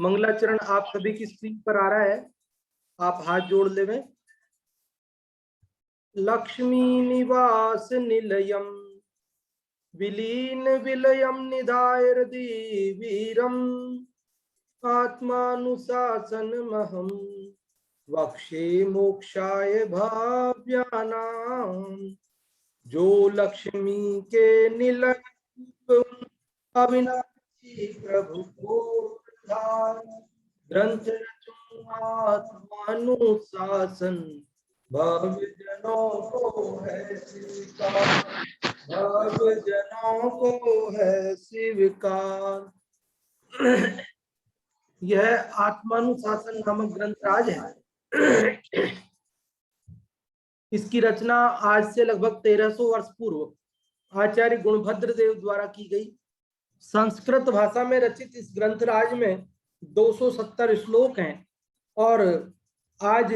मंगलाचरण आप सभी की स्क्रीन पर आ रहा है, आप हाथ जोड़ लेवे। लक्ष्मी निवास निलयम विलीन विलयम निधाय वीरम आत्मानुशासनमहं वक्षे मोक्षाय भाव्यानाम। जो लक्ष्मी के निलय अविनाशी प्रभु को ग्रंथ आत्मानुशासन भव्य जनों को है स्वीकार, भव्य जनों को है स्वीकार। यह आत्मानुशासन नामक ग्रंथराज है। इसकी रचना आज से लगभग 1300 वर्ष पूर्व आचार्य गुणभद्र देव द्वारा की गई। संस्कृत भाषा में रचित इस ग्रंथराज में 270 श्लोक हैं और आज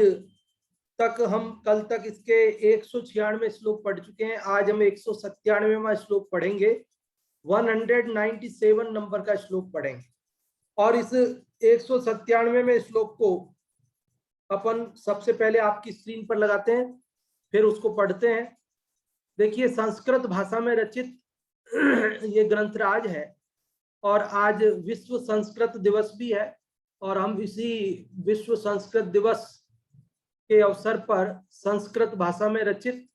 तक हम कल तक इसके 196 श्लोक पढ़ चुके हैं। आज हम 197वां श्लोक पढ़ेंगे, 197 नंबर का श्लोक पढ़ेंगे और इस 197वें श्लोक को अपन सबसे पहले आपकी स्क्रीन पर लगाते हैं, फिर उसको पढ़ते हैं। देखिए, संस्कृत भाषा में रचित ये ग्रंथराज है और आज विश्व संस्कृत दिवस भी है और हम इसी विश्व संस्कृत दिवस के अवसर पर संस्कृत भाषा में रचित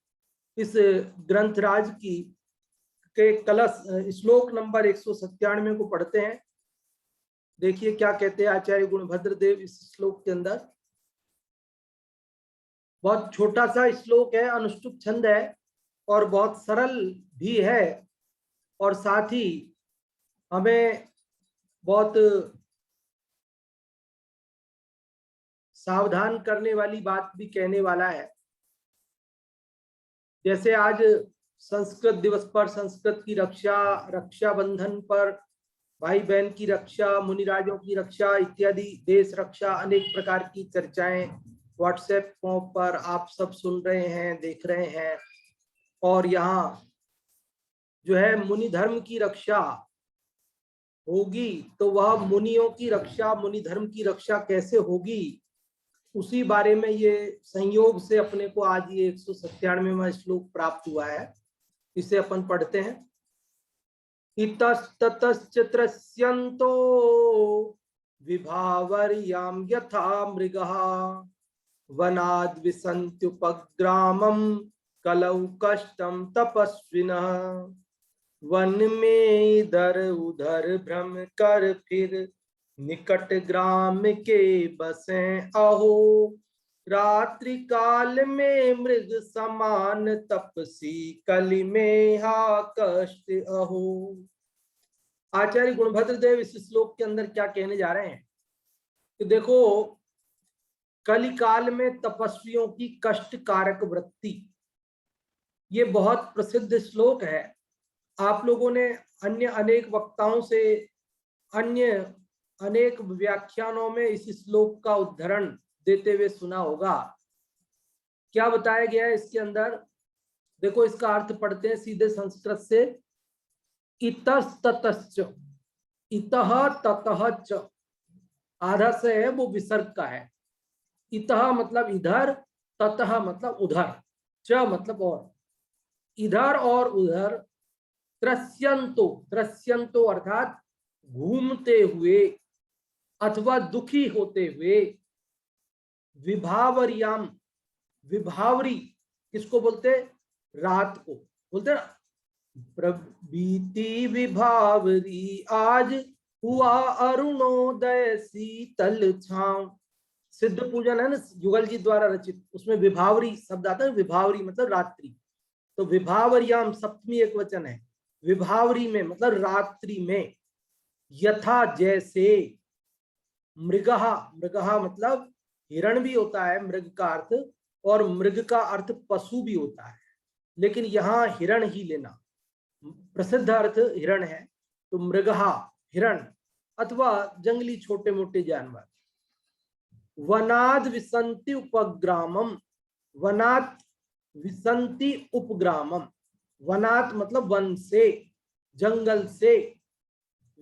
इस ग्रंथराज की के कलश श्लोक नंबर 197 को पढ़ते हैं। देखिए क्या कहते हैं आचार्य गुणभद्र देव इस श्लोक के अंदर। बहुत छोटा सा श्लोक है, अनुष्टुप छंद है और बहुत सरल भी है और साथ ही हमें बहुत सावधान करने वाली बात भी कहने वाला है। जैसे आज संस्कृत दिवस पर संस्कृत की रक्षा, रक्षाबंधन पर भाई बहन की रक्षा, मुनिराजों की रक्षा इत्यादि देश रक्षा, अनेक प्रकार की चर्चाएं व्हाट्सएप पर आप सब सुन रहे हैं, देख रहे हैं। और यहाँ जो है मुनि धर्म की रक्षा होगी तो वह मुनियों की रक्षा, मुनि धर्म की रक्षा कैसे होगी, उसी बारे में ये संयोग से अपने को आज ये 197वां श्लोक प्राप्त हुआ है। इसे अपन पढ़ते हैं। इतस्ततश्च त्रस्यन्तो विभावर्यां यथा मृगः वनाद्विसन्त्युपग्रामं कलौ कष्टं तपस्विनः। वन में इधर उधर भ्रम कर फिर निकट ग्राम के बसें अहो। रात्रि काल में मृग समान तपसी कलि में हा कष्ट अहो। आचार्य गुणभद्र देव इस श्लोक के अंदर क्या कहने जा रहे हैं कि देखो, कलिकाल में तपस्वियों की कष्टकारक वृत्ति, ये बहुत प्रसिद्ध श्लोक है। आप लोगों ने अन्य अनेक वक्ताओं से अन्य अनेक व्याख्यानों में इस श्लोक का उद्धरण देते हुए सुना होगा। क्या बताया गया है इसके अंदर? देखो, इसका अर्थ पढ़ते हैं सीधे संस्कृत से। इतस्ततश्च, इतः ततः च, आधा से है वो विसर्ग का है। इतः मतलब इधर, ततः मतलब उधर, च मतलब और, इधर और उधर। त्रस्यंतो, त्रस्यंतो अर्थात घूमते हुए अथवा दुखी होते हुए। विभावर्याम, विभावरी किसको बोलते? रात को बोलते ना। प्रभीति विभावरी आज हुआ अरुणोदय शीतल छांव। सिद्ध पूजन है ना, युगल जी द्वारा रचित, उसमें विभावरी शब्द आता है। विभावरी मतलब रात्रि, तो विभावर्याम सप्तमी एक वचन है। विभावरी में मतलब रात्रि में। यथा जैसे, मृगहा, मृगहा मतलब हिरण भी होता है मृग का अर्थ, और मृग का अर्थ पशु भी होता है, लेकिन यहाँ हिरण ही लेना, प्रसिद्ध अर्थ हिरण है। तो मृगहा हिरण अथवा जंगली छोटे मोटे जानवर। वनाद विसंति उपग्रामम, वनात विसंति उपग्रामम, वनात मतलब वन से, जंगल से,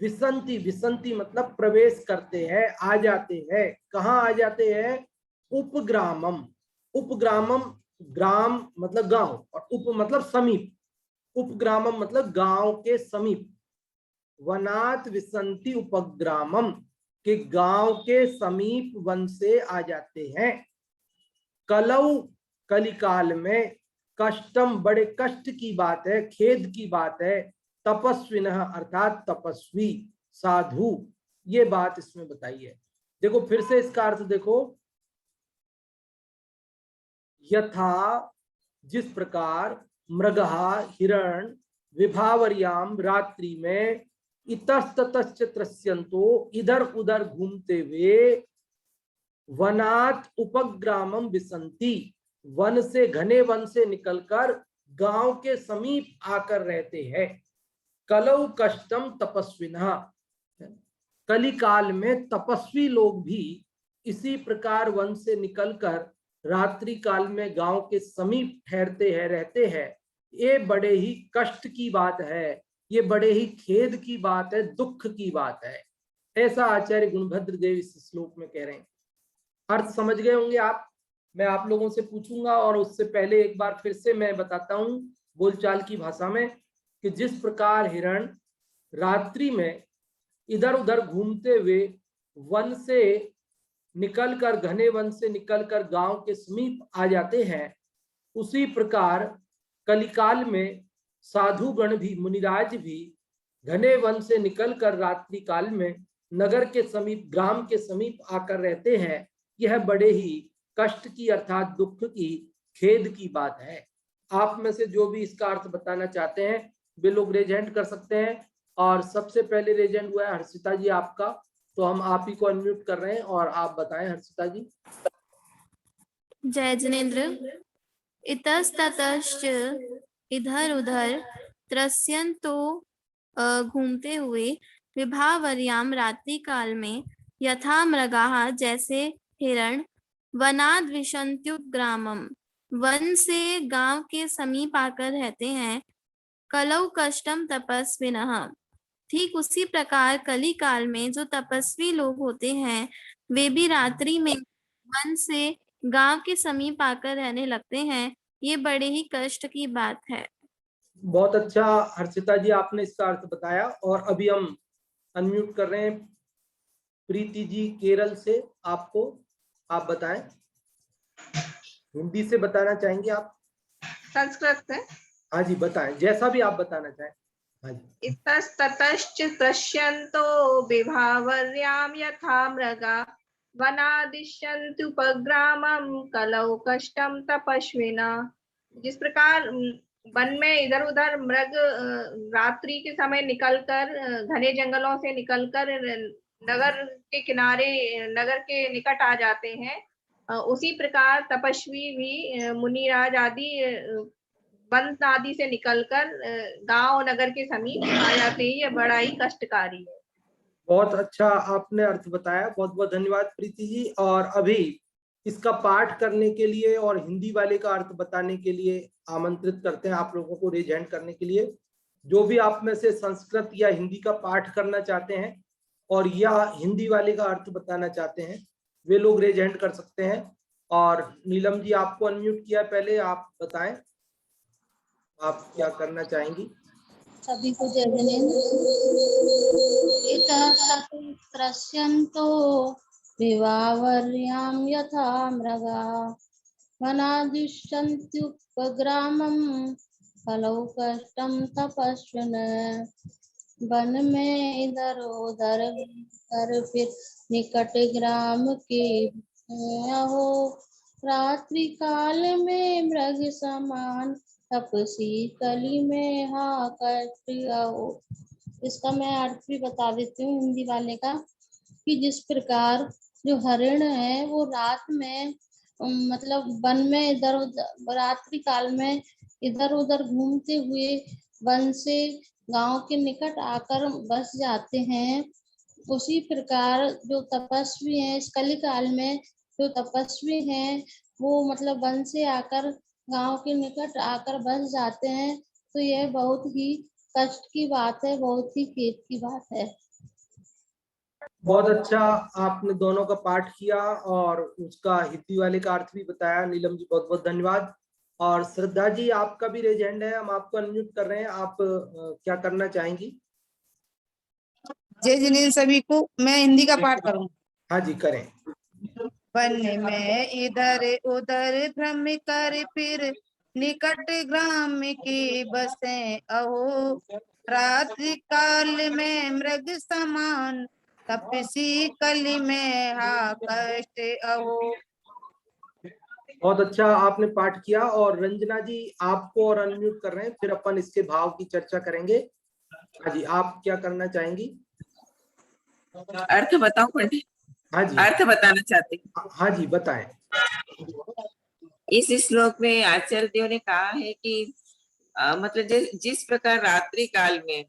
विसंति, विसंति मतलब प्रवेश करते हैं, आ जाते हैं। कहाँ आ जाते हैं? उपग्रामम। उपग्रामम, ग्राम मतलब गांव और उप मतलब समीप, उपग्रामम मतलब गांव के समीप। वनात विसंति उपग्रामम, के गांव के समीप वन से आ जाते हैं। कलौ, कलिकाल में, कष्टम बड़े कष्ट की बात है, खेद की बात है, तपस्विनः अर्थात तपस्वी, साधु, ये बात इसमें बताई है। देखो फिर से इसका अर्थ देखो, यथा जिस प्रकार, मृगहा हिरण, विभावर्याम रात्रि में, इतस्ततश्च त्रस्यन्तो इधर उधर घूमते हुए, वनात उपग्रामम विसंति, वन से, घने वन से निकलकर गांव के समीप आकर रहते हैं। कलौ कष्टम तपस्विना, कलिकाल में तपस्वी लोग भी इसी प्रकार वन से निकलकर रात्रि काल में गांव के समीप ठहरते हैं, रहते हैं। ये बड़े ही कष्ट की बात है, ये बड़े ही खेद की बात है, दुख की बात है। ऐसा आचार्य गुणभद्र देव इस श्लोक में कह रहे हैं। अर्थ समझ गए होंगे आप? मैं आप लोगों से पूछूंगा और उससे पहले एक बार फिर से मैं बताता हूं बोलचाल की भाषा में कि जिस प्रकार हिरण रात्रि में इधर उधर घूमते हुए वन से निकलकर, घने वन से निकलकर गांव के समीप आ जाते हैं, उसी प्रकार कलिकाल में साधुगण भी, मुनिराज भी घने वन से निकलकर रात्रि काल में नगर के समीप, ग्राम के समीप आकर रहते हैं। यह बड़े ही कष्ट की अर्थात दुख की, खेद की बात है। आप में से जो भी इसका अर्थ बताना चाहते हैं वे लोग रेज हैंड कर सकते हैं। और सबसे पहले रेज हैंड हुआ है हर्षिता जी आपका, तो हम आप ही को अनम्यूट कर रहे हैं और आप बताएं हर्षिता जी। जय जिनेन्द्र। इतस्ततश्च इधर उधर त्रस्यन्तो घूमते हुए, विभावर्याम रात्रि काल में, यथा मृगाः जैसे हिरण, वनाद विशन्त्युग्रामम वन से गांव के समीप आकर रहते हैं। कलौ कष्टम तपस्विनः, ठीक उसी प्रकार कली काल में जो तपस्वी लोग होते हैं वे भी रात्रि में वन से गांव के समीप आकर रहने लगते हैं। ये बड़े ही कष्ट की बात है। बहुत अच्छा हर्षिता जी, आपने इसका अर्थ बताया। और अभी हम अनम्यूट कर रहे हैं प्रीति जी केरल से, आपको, आप बताएं। हिंदी से बताना चाहेंगे आप? संस्कृत से? हाँ जी बताएं, जैसा भी आप बताना चाहें। हाँ जी। इतस्ततश्च त्रस्यन्तो विभावर्याम यथा मृगा, वनादिश्यन्त्युपग्रामं कलौ कष्टम तपस्विना। जिस प्रकार वन में इधर उधर मृग रात्रि के समय निकलकर, घने जंगलों से निकलकर नगर के किनारे, नगर के निकट आ जाते हैं, उसी प्रकार तपस्वी भी, मुनिराज आदि वन आदि से निकलकर गांव नगर के समीप आ जाते हैं। ये बड़ा ही कष्टकारी है। बहुत अच्छा आपने अर्थ बताया, बहुत बहुत धन्यवाद प्रीति जी। और अभी इसका पाठ करने के लिए और हिंदी वाले का अर्थ बताने के लिए आमंत्रित करते हैं आप लोगों को रेज हैंड करने के लिए। जो भी आप में से संस्कृत या हिंदी का पाठ करना चाहते हैं और या हिंदी वाले का अर्थ बताना चाहते हैं वे लोग रेज हैंड कर सकते हैं। और नीलम जी आपको अनम्यूट किया, पहले आप बताएं आप क्या करना चाहेंगी। सभी को जय जिनेन्द्र। त्रस्यन्तो विभावर्याम यथा मृगा, वनादिश्यन्त्युपग्रामं कलौ कष्टम तपस्विनः। वन में इधर उधर कर फिर निकट ग्राम के हो, रात्रि काल में मृग समान तपसी कली में हा कष्ट हो। इसका मैं अर्थ भी बता देती हूँ हिंदी वाले का, कि जिस प्रकार जो हरिण है वो रात में मतलब वन में इधर उधर रात्रि काल में इधर उधर घूमते हुए वन से गांव के निकट आकर बस जाते हैं, उसी प्रकार जो तपस्वी हैं इस कली काल में, जो तपस्वी हैं वो मतलब वन से आकर गांव के निकट आकर बस जाते हैं। तो यह बहुत ही कष्ट की बात है, बहुत ही खेद की बात है। बहुत अच्छा, आपने दोनों का पाठ किया और उसका हिंदी वाले का अर्थ भी बताया। नीलम जी बहुत बहुत धन्यवाद। और श्रद्धा जी, आपका भी रेज हैंड है, हम आपको अनम्यूट कर रहे हैं। आप क्या करना चाहेंगी? जय जिनेन्द्र सभी को। मैं हिंदी का पाठ करूं। हाँ जी, करें। वन में इधर उधर भ्रम कर फिर निकट ग्राम की बसे अहो, रात्रि काल में मृग समान तपसी कली में हा कष्ट अहो। बहुत अच्छा आपने पाठ किया। और रंजना जी, आपको और अनम्यूट कर रहे हैं, फिर अपन इसके भाव की चर्चा करेंगे। हाँ जी, आप क्या करना चाहेंगी? अर्थ बताओ पंडित। हाँ जी, अर्थ बताना चाहते हैं। हाँ जी, बताएं। इस श्लोक में आचार्य देव ने कहा है कि मतलब जिस प्रकार रात्रि काल में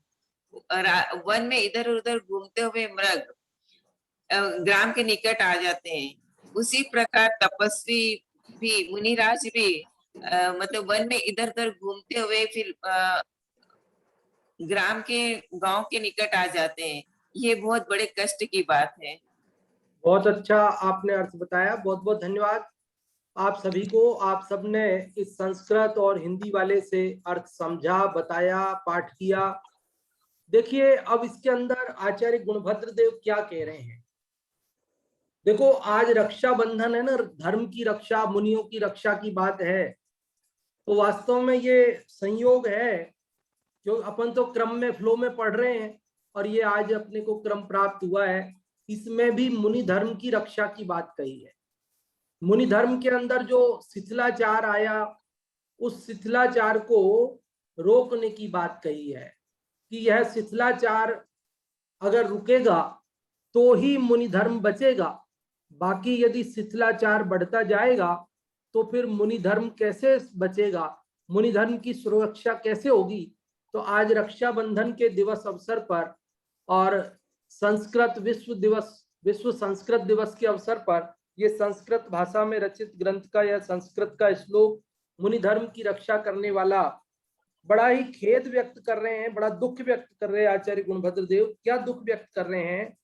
वन में इधर उधर घूमते हुए मृग ग्राम के निकट आ जाते हैं, उसी प्रकार तपस्वी भी, मुनिराज भी मतलब वन में इधर उधर घूमते हुए फिर ग्राम के, गांव के निकट आ जाते हैं। ये बहुत बड़े कष्ट की बात है। बहुत अच्छा आपने अर्थ बताया, बहुत बहुत धन्यवाद आप सभी को। आप सबने इस संस्कृत और हिंदी वाले से अर्थ समझा, बताया, पाठ किया। देखिए, अब इसके अंदर आचार्य गुणभद्र देव क्या कह रहे हैं। देखो, आज रक्षाबंधन है ना, धर्म की रक्षा, मुनियों की रक्षा की बात है। तो वास्तव में ये संयोग है, जो अपन तो क्रम में, फ्लो में पढ़ रहे हैं, और ये आज अपने को क्रम प्राप्त हुआ है। इसमें भी मुनि धर्म की रक्षा की बात कही है। मुनि धर्म के अंदर जो शिथिलाचार आया, उस शिथिलाचार को रोकने की बात कही है कि यह शिथिलाचार अगर रुकेगा तो ही मुनि धर्म बचेगा। बाकी यदि शिथिलाचार बढ़ता जाएगा तो फिर मुनि धर्म कैसे बचेगा, मुनि धर्म की सुरक्षा कैसे होगी। तो आज रक्षाबंधन के दिवस अवसर पर और संस्कृत विश्व दिवस, विश्व संस्कृत दिवस के अवसर पर ये संस्कृत भाषा में रचित ग्रंथ का यह संस्कृत का श्लोक मुनि धर्म की रक्षा करने वाला बड़ा ही खेद व्यक्त कर रहे हैं, बड़ा दुख व्यक्त कर रहे हैं आचार्य गुणभद्र देव। क्या दुख व्यक्त कर रहे हैं?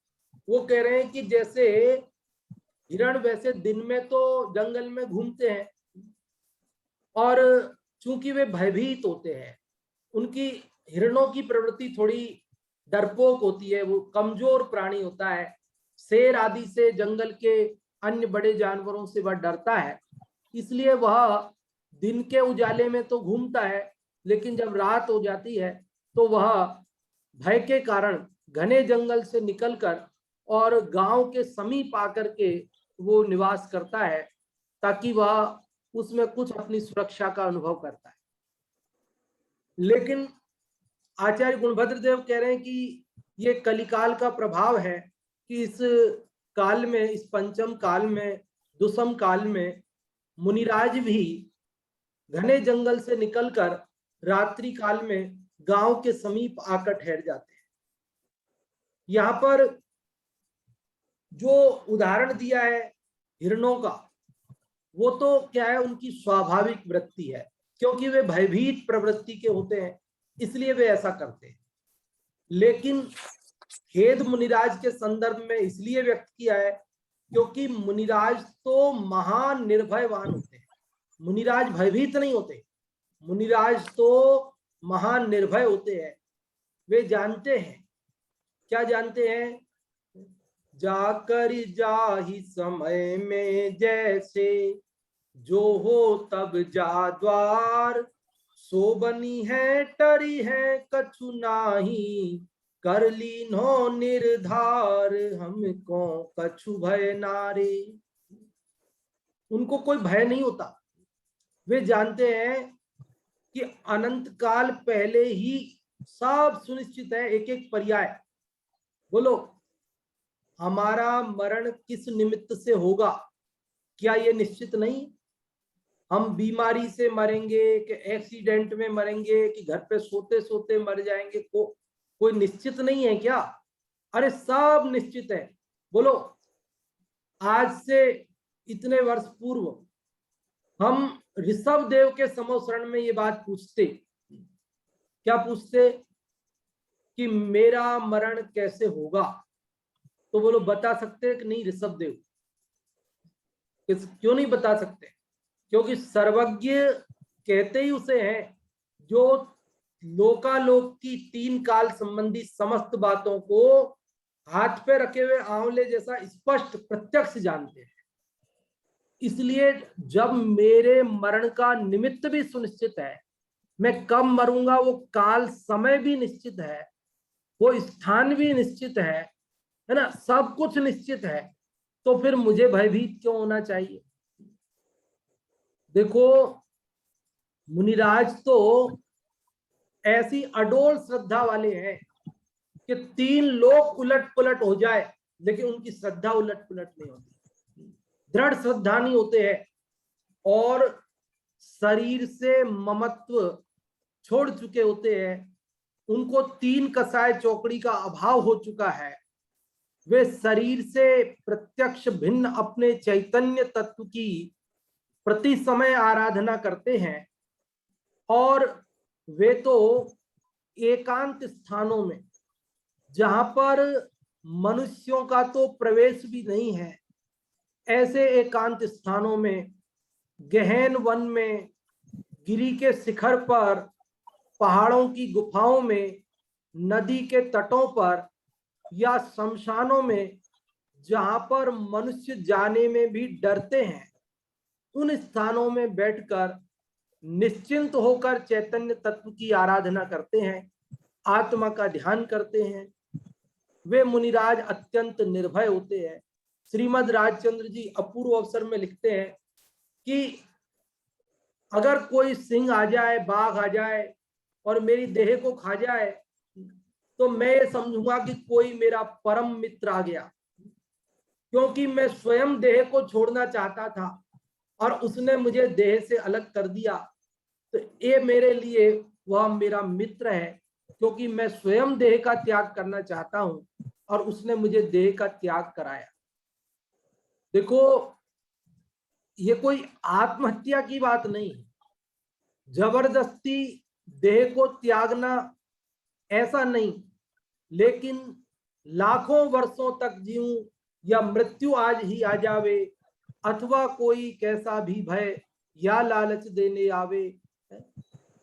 वो कह रहे हैं कि जैसे हिरण वैसे दिन में तो जंगल में घूमते हैं, और चूंकि वे भयभीत होते हैं, उनकी, हिरणों की प्रवृत्ति थोड़ी डरपोक होती है, वो कमजोर प्राणी होता है। शेर आदि से, जंगल के अन्य बड़े जानवरों से वह डरता है, इसलिए वह दिन के उजाले में तो घूमता है, लेकिन जब रात हो जाती है तो वह भय के कारण घने जंगल से निकलकर और गांव के समीप आकर के वो निवास करता है, ताकि वह उसमें कुछ अपनी सुरक्षा का अनुभव करता है। लेकिन आचार्य गुणभद्र देव कह रहे हैं कि ये कलिकाल का प्रभाव है कि इस काल में, इस पंचम काल में, दुसम काल में मुनिराज भी घने जंगल से निकलकर रात्रि काल में गांव के समीप आकर ठहर जाते हैं। यहाँ पर जो उदाहरण दिया है हिरणों का, वो तो क्या है, उनकी स्वाभाविक वृत्ति है, क्योंकि वे भयभीत प्रवृत्ति के होते हैं, इसलिए वे ऐसा करते हैं। लेकिन खेद मुनिराज के संदर्भ में इसलिए व्यक्त किया है क्योंकि मुनिराज तो महान निर्भयवान होते हैं। मुनिराज भयभीत नहीं होते, मुनिराज तो महान निर्भय होते हैं। वे जानते हैं, क्या जानते हैं? जाकर जाहि समय में जैसे, जो हो तब जा द्वार, सो बनी है टरी है कछु नाही, कर लीन्हो निर्धार, हमको कछु भय नारे। उनको कोई भय नहीं होता। वे जानते हैं कि अनंत काल पहले ही सब सुनिश्चित है, एक एक पर्याय। बोलो, हमारा मरण किस निमित्त से होगा, क्या ये निश्चित नहीं? हम बीमारी से मरेंगे कि एक्सीडेंट में मरेंगे कि घर पे सोते सोते मर जाएंगे, कोई निश्चित नहीं है क्या? अरे सब निश्चित है। बोलो, आज से इतने वर्ष पूर्व हम ऋषभ देव के समोशरण में ये बात पूछते, क्या पूछते? कि मेरा मरण कैसे होगा? तो बोलो बता सकते हैं कि नहीं ऋषभ देव? क्यों नहीं बता सकते? क्योंकि सर्वज्ञ कहते ही उसे हैं जो लोकालोक की 3 काल संबंधी समस्त बातों को हाथ पे रखे हुए आंवले जैसा स्पष्ट प्रत्यक्ष जानते हैं। इसलिए जब मेरे मरण का निमित्त भी सुनिश्चित है, मैं कब मरूंगा वो काल समय भी निश्चित है, वो स्थान भी निश्चित है ना, सब कुछ निश्चित है, तो फिर मुझे भयभीत क्यों होना चाहिए? देखो मुनिराज तो ऐसी अडोल श्रद्धा वाले हैं कि 3 लोग उलट पुलट हो जाए लेकिन उनकी श्रद्धा उलट पुलट नहीं होती, दृढ़ श्रद्धा नहीं होते हैं और शरीर से ममत्व छोड़ चुके होते हैं। उनको 3 कसाय चौकड़ी का अभाव हो चुका है। वे शरीर से प्रत्यक्ष भिन्न अपने चैतन्य तत्व की प्रति समय आराधना करते हैं और वे तो एकांत स्थानों में, जहां पर मनुष्यों का तो प्रवेश भी नहीं है, ऐसे एकांत स्थानों में, गहन वन में, गिरी के शिखर पर, पहाड़ों की गुफाओं में, नदी के तटों पर या शमशानों में, जहां पर मनुष्य जाने में भी डरते हैं, उन स्थानों में बैठकर निश्चिंत होकर चैतन्य तत्व की आराधना करते हैं, आत्मा का ध्यान करते हैं। वे मुनिराज अत्यंत निर्भय होते हैं। श्रीमद् राजचंद्र जी अपूर्व अवसर में लिखते हैं कि अगर कोई सिंह आ जाए, बाघ आ जाए और मेरी देह को खा जाए तो मैं ये समझूंगा कि कोई मेरा परम मित्र आ गया, क्योंकि मैं स्वयं देह को छोड़ना चाहता था और उसने मुझे देह से अलग कर दिया। तो ये मेरे लिए वह मेरा मित्र है, क्योंकि मैं स्वयं देह का त्याग करना चाहता हूं और उसने मुझे देह का त्याग कराया। देखो ये कोई आत्महत्या की बात नहीं, जबरदस्ती देह को त्यागना ऐसा नहीं, लेकिन लाखों वर्षों तक जीऊं या मृत्यु आज ही आ जावे, अथवा कोई कैसा भी भय या लालच देने आवे।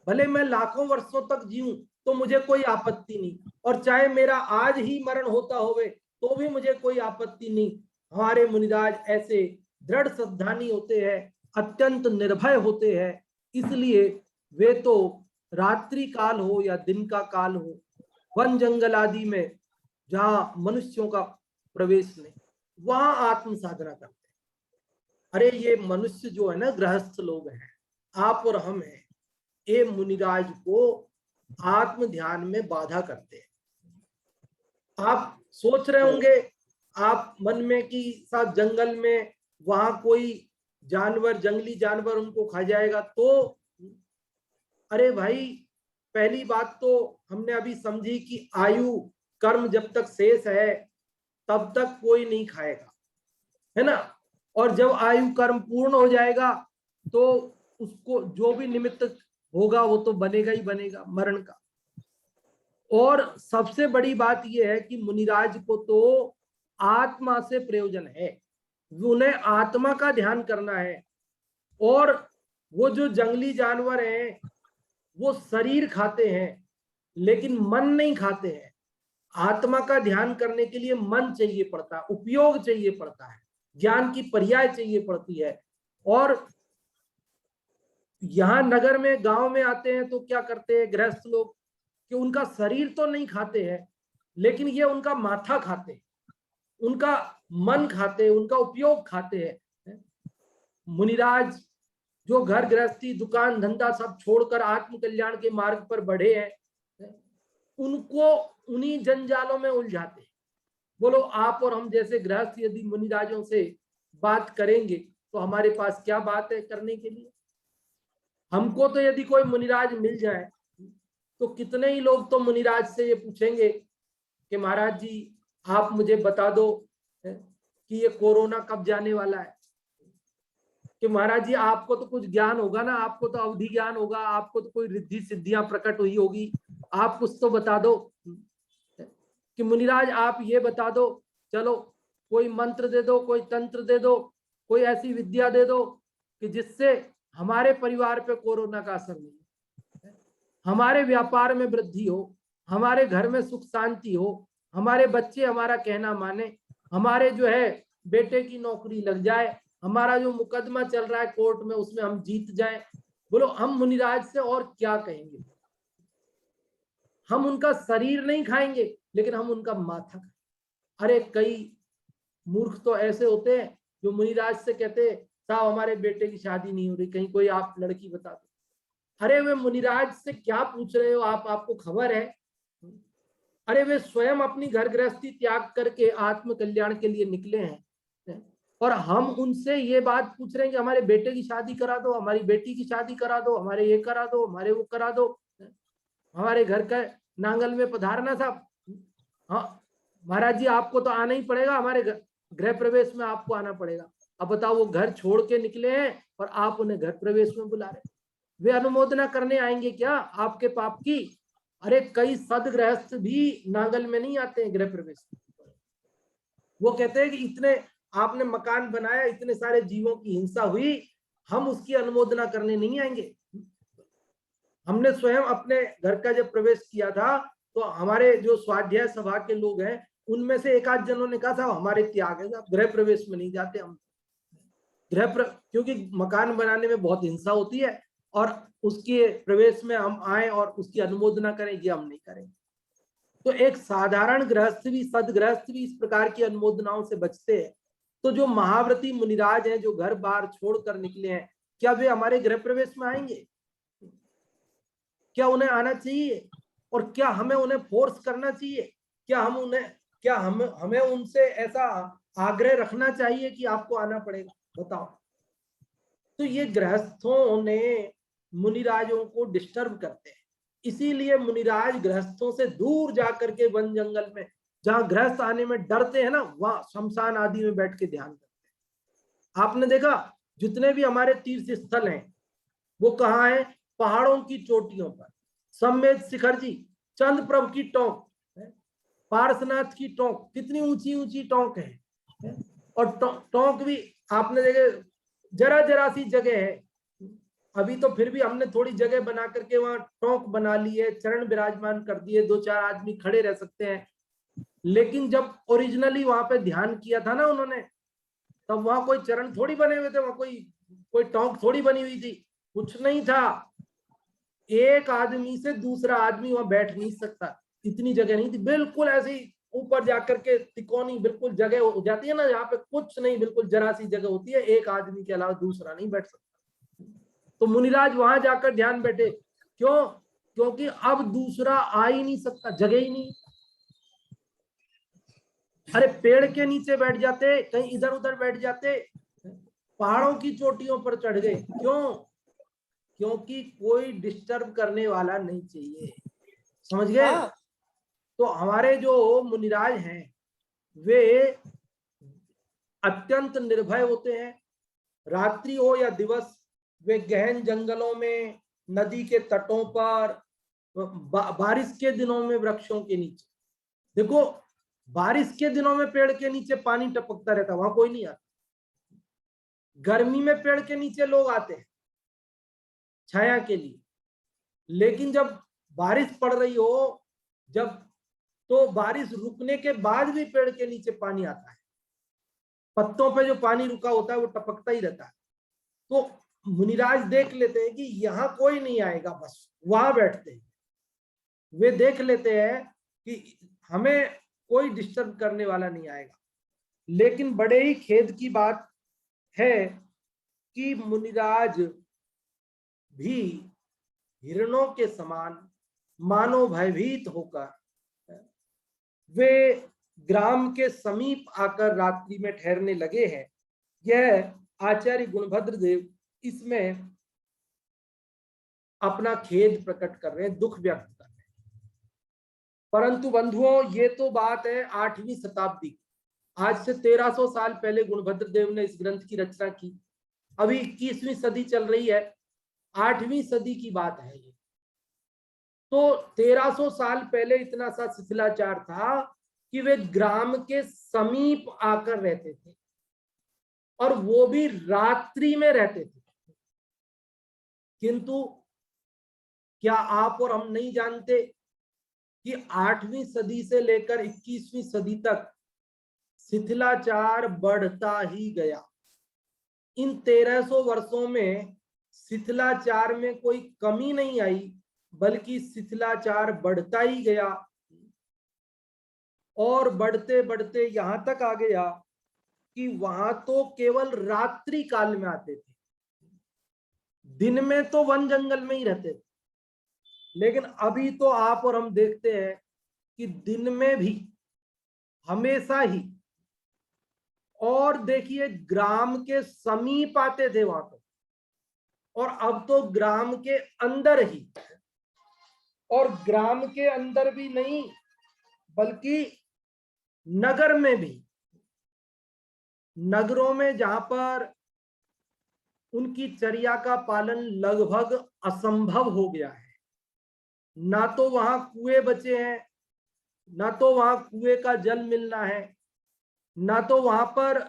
भले मैं लाखों वर्षों तक जीऊं तो मुझे कोई आपत्ति नहीं, और चाहे मेरा आज ही मरण होता होवे तो भी मुझे कोई आपत्ति नहीं। हमारे मुनिराज ऐसे दृढ़ श्रद्धानी होते हैं, अत्यंत निर्भय होते हैं। इसलिए वे तो रात्रि काल हो या दिन का काल हो, वन जंगल आदि में जहां मनुष्यों का प्रवेश नहीं, वहां आत्म साधना करते हैं। अरे ये मनुष्य जो है ना, गृहस्थ लोग हैं, आप और हम हैं, ये मुनिराज को आत्म ध्यान में बाधा करते हैं। आप सोच रहे होंगे आप मन में कि साथ जंगल में वहां कोई जानवर, जंगली जानवर उनको खा जाएगा तो, अरे भाई पहली बात तो हमने अभी समझी कि आयु कर्म जब तक शेष है तब तक कोई नहीं खाएगा, है ना। और जब आयु कर्म पूर्ण हो जाएगा तो उसको जो भी निमित्त होगा वो तो बनेगा ही बनेगा मरण का। और सबसे बड़ी बात यह है कि मुनिराज को तो आत्मा से प्रयोजन है, उन्हें आत्मा का ध्यान करना है। और वो जो जंगली जानवर हैं वो शरीर खाते हैं लेकिन मन नहीं खाते हैं। आत्मा का ध्यान करने के लिए मन चाहिए पड़ता है, उपयोग चाहिए पड़ता है, ज्ञान की पर्याय चाहिए पड़ती है। और यहाँ नगर में, गांव में आते हैं तो क्या करते हैं गृहस्थ लोग कि उनका शरीर तो नहीं खाते हैं लेकिन ये उनका माथा खाते हैं, उनका मन खाते हैं, उनका उपयोग खाते हैं। मुनिराज जो घर गृहस्थी, दुकान धंधा सब छोड़कर आत्म कल्याण के मार्ग पर बढ़े हैं, उनको उन्हीं जंजालों में उलझाते हैं। बोलो आप और हम जैसे गृहस्थ यदि मुनिराजों से बात करेंगे तो हमारे पास क्या बात है करने के लिए। हमको तो यदि कोई मुनिराज मिल जाए तो कितने ही लोग तो मुनिराज से ये पूछेंगे कि महाराज जी आप मुझे बता दो कि ये कोरोना कब जाने वाला है, कि महाराज जी आपको तो कुछ ज्ञान होगा ना, आपको तो अवधि ज्ञान होगा, आपको तो कोई रिद्धि सिद्धियां प्रकट हुई होगी, आप कुछ तो बता दो कि मुनिराज आप ये बता दो। चलो कोई मंत्र दे दो, कोई तंत्र दे दो, कोई ऐसी विद्या दे दो कि जिससे हमारे परिवार पे कोरोना का असर नहीं, हमारे व्यापार में वृद्धि हो, हमारे घर में सुख शांति हो, हमारे बच्चे हमारा कहना माने, हमारे जो है बेटे की नौकरी लग जाए, हमारा जो मुकदमा चल रहा है कोर्ट में उसमें हम जीत जाएं। बोलो हम मुनिराज से और क्या कहेंगे? हम उनका शरीर नहीं खाएंगे लेकिन हम उनका माथा खाएंगे। अरे कई मूर्ख तो ऐसे होते हैं जो मुनिराज से कहते साहब हमारे बेटे की शादी नहीं हो रही, कहीं कोई आप लड़की बता दो। अरे वे मुनिराज से क्या पूछ रहे हो आप, आपको खबर है? अरे वे स्वयं अपनी घर गृहस्थी त्याग करके आत्म कल्याण के लिए निकले हैं और हम उनसे ये बात पूछ रहे हैं कि हमारे बेटे की शादी करा दो, हमारी बेटी की शादी करा दो, हमारे ये करा दो, हमारे वो करा दो, हमारे घर का नांगल में पधारना साहब। हाँ महाराज जी आपको तो आना ही पड़ेगा, हमारे गृह प्रवेश में आपको आना पड़ेगा। अब बताओ वो घर छोड़ के निकले हैं और आप उन्हें घर प्रवेश में बुला रहे, वे अनुमोदना करने आएंगे क्या आपके पाप की? अरे कई सदगृहस्थ भी नांगल में नहीं आते हैं गृह प्रवेश में। वो कहते हैं कि इतने आपने मकान बनाया, इतने सारे जीवों की हिंसा हुई, हम उसकी अनुमोदना करने नहीं आएंगे। हमने स्वयं अपने घर का जब प्रवेश किया था तो हमारे जो स्वाध्याय सभा के लोग हैं उनमें से एक आध जनों ने कहा था हमारे त्याग है, गृह प्रवेश में नहीं जाते हम। क्योंकि मकान बनाने में बहुत हिंसा होती है और उसके प्रवेश में हम आए और उसकी अनुमोदना करें, ये हम नहीं करेंगे। तो एक साधारण गृहस्थ भी, सदगृहस्थ भी इस प्रकार की अनुमोदनाओं से बचते हैं। तो जो महाव्रती मुनिराज हैं जो घर बार छोड़कर निकले हैं, क्या वे हमारे गृह प्रवेश में आएंगे? क्या उन्हें आना चाहिए? और क्या हमें उन्हें फोर्स करना चाहिए? क्या हमें उनसे ऐसा आग्रह रखना चाहिए कि आपको आना पड़ेगा? बताओ। तो ये गृहस्थों ने मुनिराजों को डिस्टर्ब करते हैं, इसीलिए मुनिराज गृहस्थों से दूर जाकर के वन जंगल में, जहां गृहस्थ आने में डरते हैं ना, वहां शमशान आदि में बैठ के ध्यान करते हैं। आपने देखा जितने भी हमारे तीर्थ स्थल हैं वो कहाँ हैं? पहाड़ों की चोटियों पर। सम्मेद शिखर जी, चंद प्रभु की टोंक, पार्श्वनाथ की टोंक, कितनी ऊंची ऊंची टोंक है। और टोंक भी आपने देखे जरा जरा सी जगह है, अभी तो फिर भी हमने थोड़ी जगह बना करके वहां टोंक बना ली है, चरण विराजमान कर दिए, 2-4 आदमी खड़े रह सकते हैं। लेकिन जब ओरिजिनली वहां पे ध्यान किया था ना उन्होंने, तब वहां कोई चरण थोड़ी बने हुए थे, वहां कोई टोंक थोड़ी बनी हुई थी, कुछ नहीं था। एक आदमी से दूसरा आदमी वहां बैठ नहीं सकता, इतनी जगह नहीं थी। बिल्कुल ऐसी ऊपर जाकर के तिकोनी बिल्कुल जगह हो जाती है ना, यहाँ पे कुछ नहीं, बिल्कुल जरा सी जगह होती है, एक आदमी के अलावा दूसरा नहीं बैठ सकता। तो मुनिराज वहां जाकर ध्यान बैठे, क्यों? क्योंकि अब दूसरा आ ही नहीं सकता, जगह ही नहीं। अरे पेड़ के नीचे बैठ जाते, कहीं इधर उधर बैठ जाते, पहाड़ों की चोटियों पर चढ़ गए, क्यों? क्योंकि कोई डिस्टर्ब करने वाला नहीं चाहिए, समझ गए? तो हमारे जो मुनिराज हैं वे अत्यंत निर्भय होते हैं, रात्रि हो या दिवस वे गहन जंगलों में, नदी के तटों पर, बारिश के दिनों में वृक्षों के नीचे। देखो बारिश के दिनों में पेड़ के नीचे पानी टपकता रहता, वहां कोई नहीं आता। गर्मी में पेड़ के नीचे लोग आते हैं छाया के लिए, लेकिन जब बारिश पड़ रही हो, जब तो बारिश रुकने के बाद भी पेड़ के नीचे पानी आता है, पत्तों पे जो पानी रुका होता है वो टपकता ही रहता है। तो मुनिराज देख लेते हैं कि यहाँ कोई नहीं आएगा, बस वहां बैठते हैं। वे देख लेते हैं कि हमें कोई डिस्टर्ब करने वाला नहीं आएगा। लेकिन बड़े ही खेद की बात है कि मुनिराज भी हिरणों के समान मानो भयभीत होकर वे ग्राम के समीप आकर रात्रि में ठहरने लगे हैं। यह आचार्य गुणभद्र देव इसमें अपना खेद प्रकट कर रहे हैं, दुख व्यक्त कर रहे हैं। परंतु बंधुओं ये तो बात है 8वीं शताब्दी की, आज से 1300 साल पहले गुणभद्र देव ने इस ग्रंथ की रचना की। अभी 21वीं सदी चल रही है, 8वीं सदी की बात है ये। तो 1300 साल पहले इतना सा शिथिलाचार था कि वे ग्राम के समीप आकर रहते थे और वो भी रात्रि में रहते थे। किंतु क्या आप और हम नहीं जानते कि 8वीं सदी से लेकर 21वीं सदी तक शिथिलाचार बढ़ता ही गया। इन 1300 वर्षों में शिथिलाचार में कोई कमी नहीं आई, बल्कि शिथिलाचार बढ़ता ही गया और बढ़ते बढ़ते यहां तक आ गया कि वहां तो केवल रात्रि काल में आते थे, दिन में तो वन जंगल में ही रहते थे। लेकिन अभी तो आप और हम देखते हैं कि दिन में भी हमेशा ही, और देखिए ग्राम के समीप आते थे वहां पर, और अब तो ग्राम के अंदर ही, और ग्राम के अंदर भी नहीं बल्कि नगर में भी, नगरों में जहां पर उनकी चर्या का पालन लगभग असंभव हो गया है। ना तो वहां कुएं बचे हैं, ना तो वहां कुएं का जल मिलना है, ना तो वहां पर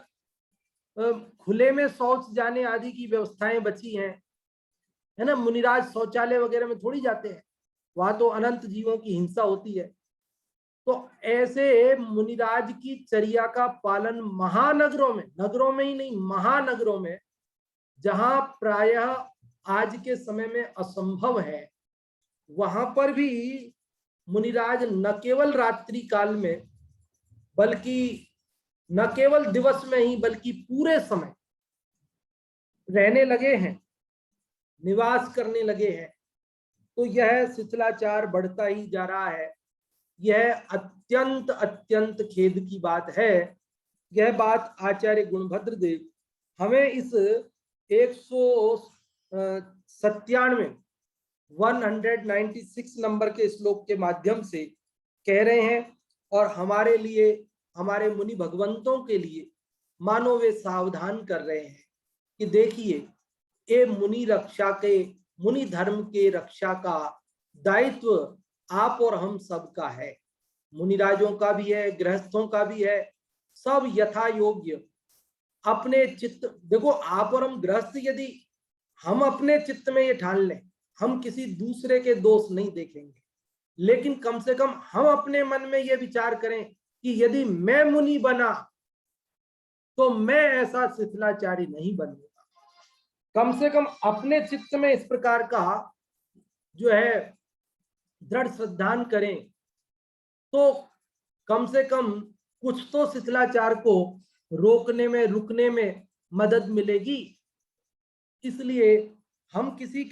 खुले में शौच जाने आदि की व्यवस्थाएं बची हैं, है ना। मुनिराज शौचालय वगैरह में थोड़ी जाते हैं, वहां तो अनंत जीवों की हिंसा होती है। तो ऐसे मुनिराज की चर्या का पालन महानगरों में, नगरों में ही नहीं महानगरों में, जहां प्रायः आज के समय में असंभव है, वहां पर भी मुनिराज न केवल रात्रि काल में, बल्कि न केवल दिवस में ही, बल्कि पूरे समय रहने लगे हैं, निवास करने लगे हैं। तो यह शिथिलाचार बढ़ता ही जा रहा है। यह अत्यंत अत्यंत खेद की बात है। यह बात आचार्य गुणभद्र देव हमें इस 196 नंबर के श्लोक के माध्यम से कह रहे हैं, और हमारे लिए, हमारे मुनि भगवंतों के लिए मानो वे सावधान कर रहे हैं कि देखिए, ये मुनि रक्षा के, मुनि धर्म के रक्षा का दायित्व आप और हम सबका है। मुनिराजों का भी है, गृहस्थों का भी है, सब यथा योग्य अपने चित्त, देखो आप और हम गृहस्थ, यदि हम अपने चित्त में ये ठान लें, हम किसी दूसरे के दोष नहीं देखेंगे, लेकिन कम से कम हम अपने मन में ये विचार करें कि यदि मैं मुनि बना तो मैं ऐसा शिथिलाचारी नहीं बनूंगा। कम से कम अपने चित्त में इस प्रकार का जो है दृढ़ श्रद्धान करें, तो कम से कम कुछ तो शिथिलाचार को रोकने में, रुकने में मदद मिलेगी। इसलिए हम किसी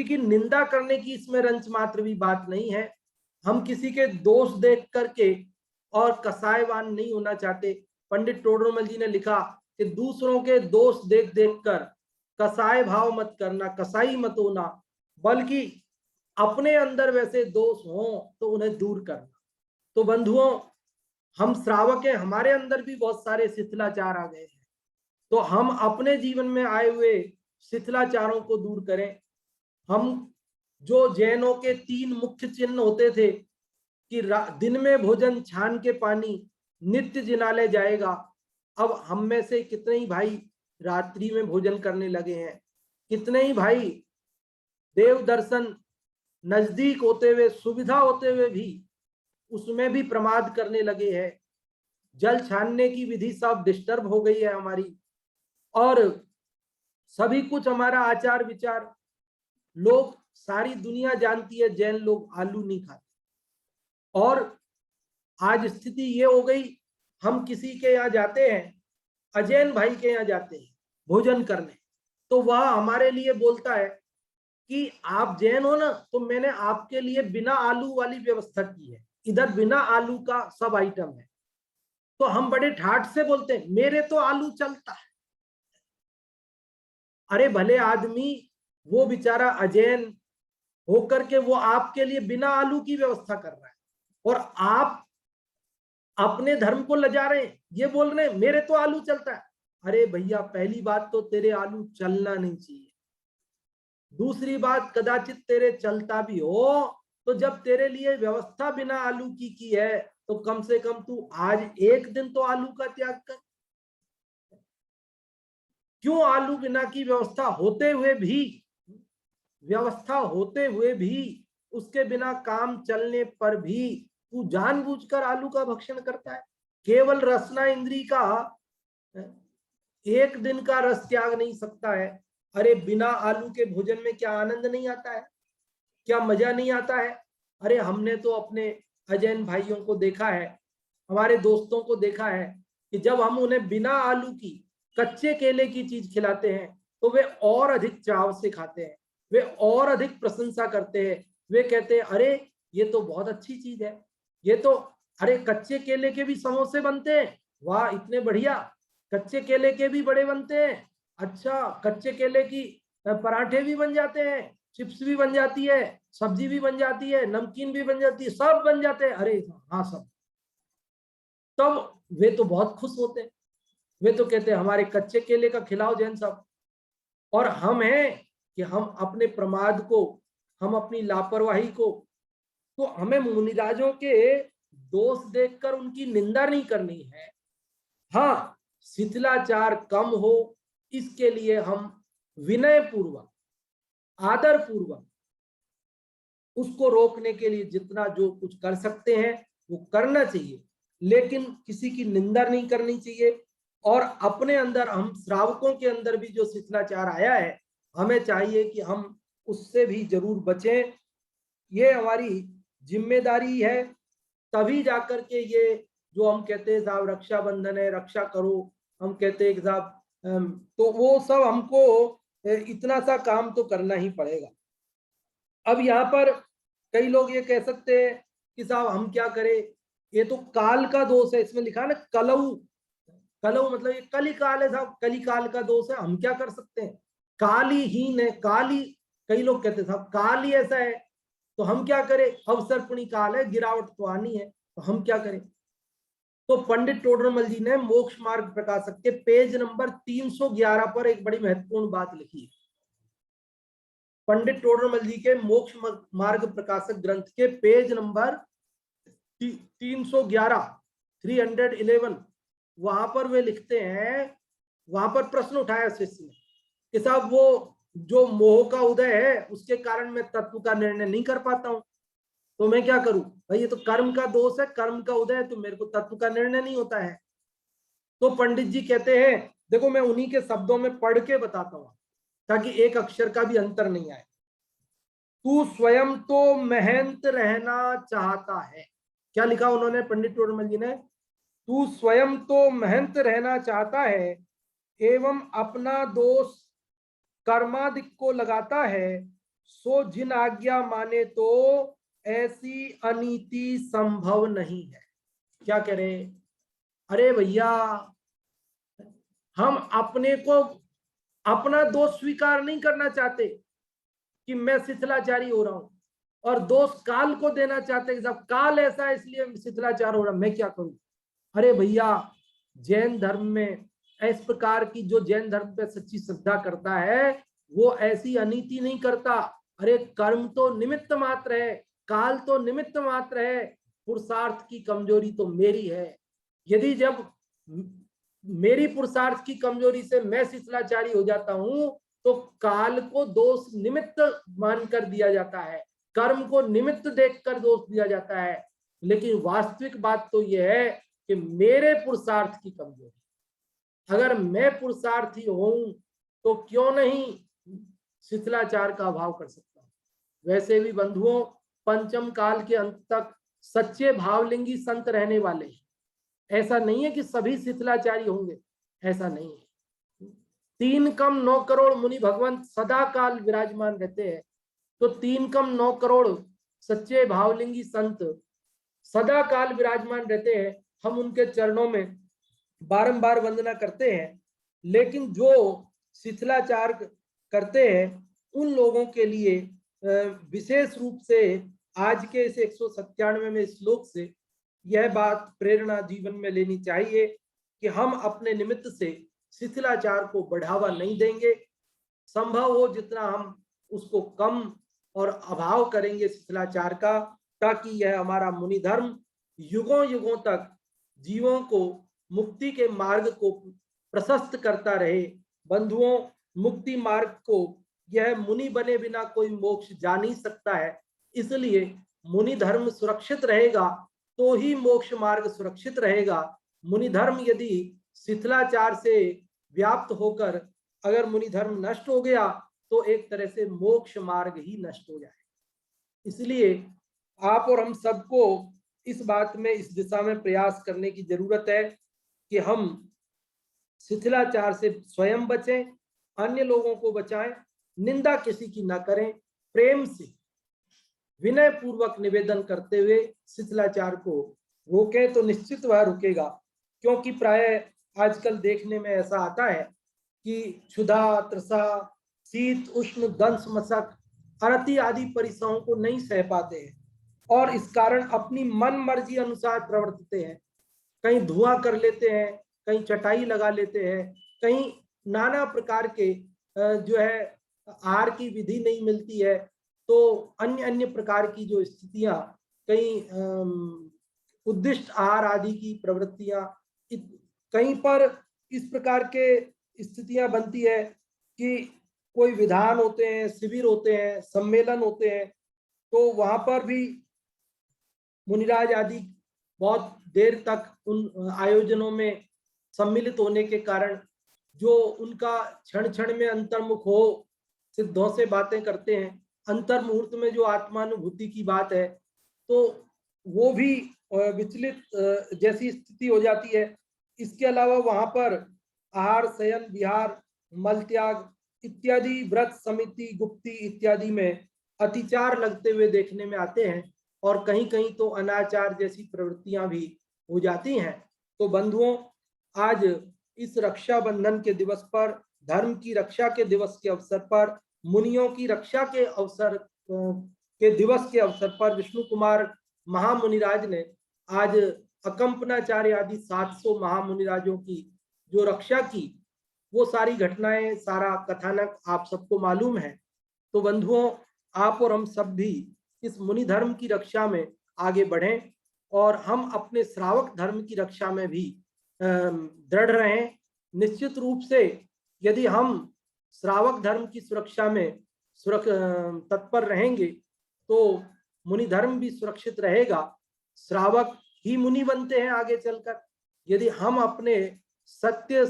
की निंदा करने की इसमें रंच मात्र भी बात नहीं है। हम किसी के दोष देख करके और कसायवान नहीं होना चाहते। पंडित टोडरमल जी ने लिखा कि दूसरों के दोष देख देख कर कसाय भाव मत करना, कसाई मत होना, बल्कि अपने अंदर वैसे दोष हों तो उन्हें दूर करना। तो बंधुओं, हम श्रावक हैं, हमारे अंदर भी बहुत सारे शिथिलाचार आ गए हैं, तो हम अपने जीवन में आए हुए शिथिलाचारों को दूर करें। हम जो जैनों के 3 मुख्य चिन्ह होते थे कि दिन में भोजन, छान के पानी, नित्य जिनालय जाएगा, अब हम में से कितने ही भाई रात्रि में भोजन करने लगे हैं, कितने ही भाई देव दर्शन नजदीक होते हुए, सुविधा होते हुए भी उसमें भी प्रमाद करने लगे हैं। जल छानने की विधि सब डिस्टर्ब हो गई है हमारी, और सभी कुछ हमारा आचार विचार, लोग, सारी दुनिया जानती है जैन लोग आलू नहीं खाते, और आज स्थिति ये हो गई, हम किसी के यहाँ जाते हैं, अजैन भाई के यहाँ जाते हैं भोजन करने, तो वह हमारे लिए बोलता है कि आप जैन हो ना, तो मैंने आपके लिए बिना आलू वाली व्यवस्था की है, इधर बिना आलू का सब आइटम है। तो हम बड़े ठाठ से बोलते हैं मेरे तो आलू चलता है। अरे भले आदमी, वो बेचारा अजैन होकर के वो आपके लिए बिना आलू की व्यवस्था कर रहा है, और आप अपने धर्म को लजा रहे हैं, ये बोल रहे हैं मेरे तो आलू चलता है। अरे भैया, पहली बात तो तेरे आलू चलना नहीं चाहिए, दूसरी बात कदाचित तेरे चलता भी हो, तो जब तेरे लिए व्यवस्था बिना आलू की है तो कम से कम तू आज एक दिन तो आलू का त्याग कर। क्यों आलू बिना की व्यवस्था होते हुए भी उसके बिना काम चलने पर भी तू जानबूझकर आलू का भक्षण करता है? केवल रसना इंद्री का एक दिन का रस त्याग नहीं सकता है। अरे बिना आलू के भोजन में क्या आनंद नहीं आता है, क्या मजा नहीं आता है? अरे हमने तो अपने अजैन भाइयों को देखा है, हमारे दोस्तों को देखा है कि जब हम उन्हें बिना आलू की कच्चे केले की चीज खिलाते हैं तो वे और अधिक चाव से खाते हैं, वे और अधिक प्रशंसा करते हैं। वे कहते हैं अरे ये तो बहुत अच्छी चीज है, ये तो, अरे कच्चे केले के भी समोसे बनते हैं, वाह इतने बढ़िया, कच्चे केले के भी बड़े बनते हैं, अच्छा कच्चे केले की पराठे भी बन जाते हैं, चिप्स भी बन जाती है, सब्जी भी बन जाती है, नमकीन भी बन जाती है, सब बन जाते हैं। अरे हाँ सब। तब वे तो बहुत खुश होते हैं, वे तो कहते हैं हमारे कच्चे केले का खिलाओ जैन साहब। और हम हैं कि हम अपने प्रमाद को, हम अपनी लापरवाही को, तो हमें मुनिराजों के दोष देखकर उनकी निंदा नहीं करनी है। हाँ, शिथिलाचार कम हो इसके लिए हम विनय पूर्वक, आदर पूर्वक उसको रोकने के लिए जितना जो कुछ कर सकते हैं वो करना चाहिए, लेकिन किसी की निंदा नहीं करनी चाहिए। और अपने अंदर, हम श्रावकों के अंदर भी जो शिथिलाचार आया है, हमें चाहिए कि हम उससे भी जरूर बचें। ये हमारी जिम्मेदारी है। तभी जाकर के ये जो हम कहते हैं साहब रक्षाबंधन है, रक्षा करो, हम कहते हैं साहब, तो वो सब हमको इतना सा काम तो करना ही पड़ेगा। अब यहाँ पर कई लोग ये कह सकते हैं कि साहब हम क्या करें, ये तो काल का दोष है, इसमें लिखा है ना कलऊ, कलऊ मतलब ये कली काल है साहब, कली काल का दोष है, हम क्या कर सकते हैं, काली हीन है, काली, कई लोग कहते हैं साहब काल ही ऐसा है, तो हम क्या करें, अवसर्पणी काल है, गिरावट तो आनी है, तो हम क्या करें। तो पंडित टोडरमल जी ने मोक्ष मार्ग प्रकाशक के पेज नंबर 311 पर एक बड़ी महत्वपूर्ण बात लिखी है। पंडित टोडरमल जी के मोक्ष मार्ग प्रकाशक ग्रंथ के पेज नंबर 311 वहां पर वे लिखते हैं, वहां पर प्रश्न उठाया शिष्य ने कि साहब वो जो मोह का उदय है उसके कारण मैं तत्व का निर्णय नहीं कर पाता हूं, तो मैं क्या करूं भाई, ये तो कर्म का दोष है, कर्म का उदय है, तो मेरे को तत्व का निर्णय नहीं होता है। तो पंडित जी कहते हैं, देखो मैं उन्हीं के शब्दों में पढ़ के बताता हूं ताकि एक अक्षर का भी अंतर नहीं आए। तू स्वयं तो महंत रहना चाहता है, क्या लिखा उन्होंने पंडित टोडरमल जी ने, तू स्वयं तो महंत रहना चाहता है एवं अपना दोष कर्मादिक को लगाता है, सो जिन आज्ञा माने तो ऐसी अनीति संभव नहीं है। क्या कह रहे, अरे भैया हम अपने को अपना दोष स्वीकार नहीं करना चाहते कि मैं शिथिलाचारी हो रहा हूं, और दोष काल को देना चाहते कि साहब काल ऐसा है इसलिए शिथिलाचार हो रहा, मैं क्या करूं। अरे भैया जैन धर्म में इस प्रकार की, जो जैन धर्म पे सच्ची श्रद्धा करता है वो ऐसी अनीति नहीं करता। अरे कर्म तो निमित्त मात्र है, काल तो निमित्त मात्र है, पुरुषार्थ की कमजोरी तो मेरी है। यदि जब मेरी पुरुषार्थ की कमजोरी से मैं शिथिलाचारी हो जाता हूं तो काल को दोष निमित्त मानकर दिया जाता है, कर्म को निमित्त देखकर दोष दिया जाता है। लेकिन वास्तविक बात तो यह है कि मेरे पुरुषार्थ की कमजोरी, अगर मैं पुरुषार्थी हूं तो क्यों नहीं शिथिलाचार का अभाव कर सकता हूं। वैसे भी बंधुओं, पंचम काल के अंत तक सच्चे भावलिंगी संत रहने वाले हैं। ऐसा नहीं है कि सभी शिथिलाचारी होंगे, ऐसा नहीं है। 3 कम 9 करोड़ मुनि भगवंत सदा काल विराजमान रहते हैं, तो 3 कम 9 करोड़ सच्चे भावलिंगी संत सदा काल विराजमान रहते हैं। हम उनके चरणों में बारंबार वंदना करते हैं, लेकिन जो शिथिलाचार करते हैं उन लोगों के लिए विशेष रूप से आज के इस 197वें श्लोक से यह बात प्रेरणा जीवन में लेनी चाहिए कि हम अपने निमित्त से शिथिलाचार को बढ़ावा नहीं देंगे। संभव हो जितना हम उसको कम और अभाव करेंगे शिथिलाचार का, ताकि यह हमारा मुनि धर्म युगों युगों तक जीवों को मुक्ति के मार्ग को प्रशस्त करता रहे। बंधुओं, मुक्ति मार्ग को यह मुनि बने बिना कोई मोक्ष जा नहीं सकता है, इसलिए मुनि धर्म सुरक्षित रहेगा तो ही मोक्ष मार्ग सुरक्षित रहेगा। मुनि धर्म यदि शिथिलाचार से व्याप्त होकर अगर मुनि धर्म नष्ट हो गया तो एक तरह से मोक्ष मार्ग ही नष्ट हो जाए। इसलिए आप और हम सबको इस बात में, इस दिशा में प्रयास करने की जरूरत है कि हम शिथिलाचार से स्वयं बचें, अन्य लोगों को बचाएं, निंदा किसी की ना करें, प्रेम से विनय पूर्वक निवेदन करते हुए शिथिलाचार को रोकें तो निश्चित वह रुकेगा। क्योंकि प्राय आजकल देखने में ऐसा आता है कि क्षुधा, तृषा, शीत, उष्ण, दंश, मशक, अरति आदि परिसरों को नहीं सह पाते हैं और इस कारण अपनी मन मर्जी अनुसार प्रवर्तिते हैं। कहीं धुआं कर लेते हैं, कहीं चटाई लगा लेते हैं, कहीं नाना प्रकार के जो है आहार की विधि नहीं मिलती है तो अन्य अन्य प्रकार की जो स्थितियां, कहीं उद्दिष्ट आहार आदि की प्रवृत्तियां, कहीं पर इस प्रकार के स्थितियां बनती है कि कोई विधान होते हैं, शिविर होते हैं, सम्मेलन होते हैं, तो वहां पर भी मुनिराज आदि बहुत देर तक उन आयोजनों में सम्मिलित होने के कारण जो उनका क्षण क्षण में अंतर्मुख हो सिद्धों से बातें करते हैं, अंतर मुहूर्त में जो आत्मानुभूति की बात है तो वो भी विचलित जैसी स्थिति हो जाती है। इसके अलावा वहां पर आहार, शयन, विहार, मल त्याग इत्यादि, व्रत, समिति, गुप्ती इत्यादि में अतिचार लगते हुए देखने में आते हैं और कहीं कहीं तो अनाचार जैसी प्रवृत्तियां भी हो जाती हैं। तो बंधुओं, आज इस रक्षाबंधन के दिवस पर, धर्म की रक्षा के दिवस के अवसर पर, मुनियों की रक्षा के अवसर के दिवस के अवसर पर विष्णु कुमार महामुनिराज ने आज अकंपनाचार्य आदि 700 महामुनिराजों की जो रक्षा की, वो सारी घटनाएं, सारा कथानक आप सबको मालूम है। तो बंधुओं, आप और हम सब भी इस मुनि धर्म की रक्षा में आगे बढ़ें और हम अपने श्रावक धर्म की रक्षा में भी दृढ़ रहें। निश्चित रूप से यदि हम श्रावक धर्म की सुरक्षा में तत्पर रहेंगे तो मुनि धर्म भी सुरक्षित रहेगा। श्रावक ही मुनि बनते हैं आगे चलकर। यदि हम अपने सत्य